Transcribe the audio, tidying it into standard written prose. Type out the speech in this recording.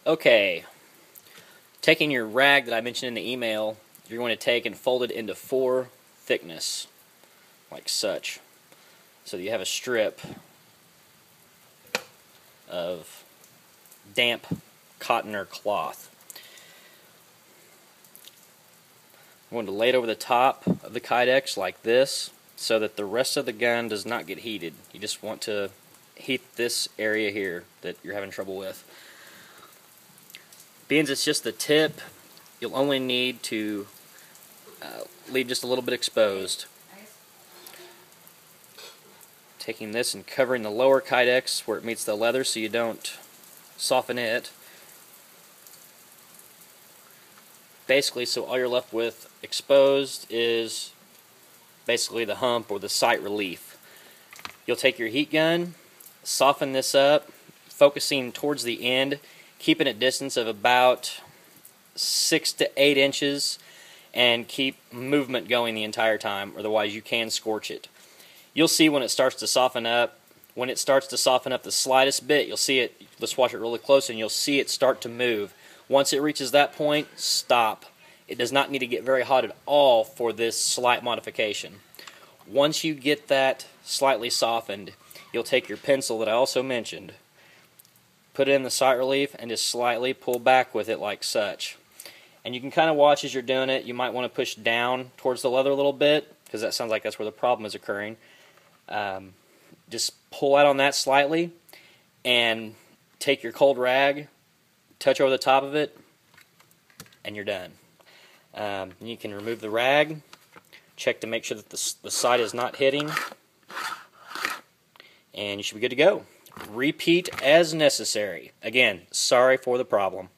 Okay, taking your rag that I mentioned in the email, you're going to take and fold it into 4 thickness, like such. So that you have a strip of damp cotton or cloth. I'm going to lay it over the top of the Kydex like this so that the rest of the gun does not get heated. You just want to heat this area here that you're having trouble with. Being it's just the tip, you'll only need to leave just a little bit exposed. Taking this and covering the lower Kydex where it meets the leather so you don't soften it. Basically, so all you're left with exposed is basically the hump or the sight relief. You'll take your heat gun, soften this up, focusing towards the end, keeping a distance of about 6 to 8 inches, and keep movement going the entire time, otherwise you can scorch it. You'll see when it starts to soften up. When it starts to soften up the slightest bit, you'll see it. Let's watch it really close, and you'll see it start to move. Once it reaches that point, stop. It does not need to get very hot at all for this slight modification. Once you get that slightly softened, you'll take your pencil that I also mentioned, put it in the sight relief, and just slightly pull back with it like such. And you can kind of watch as you're doing it. You might want to push down towards the leather a little bit, because that sounds like that's where the problem is occurring. Just pull out on that slightly, and take your cold rag, touch over the top of it, and you're done. You can remove the rag, check to make sure that the side is not hitting, and you should be good to go. Repeat as necessary. Again, sorry for the problem.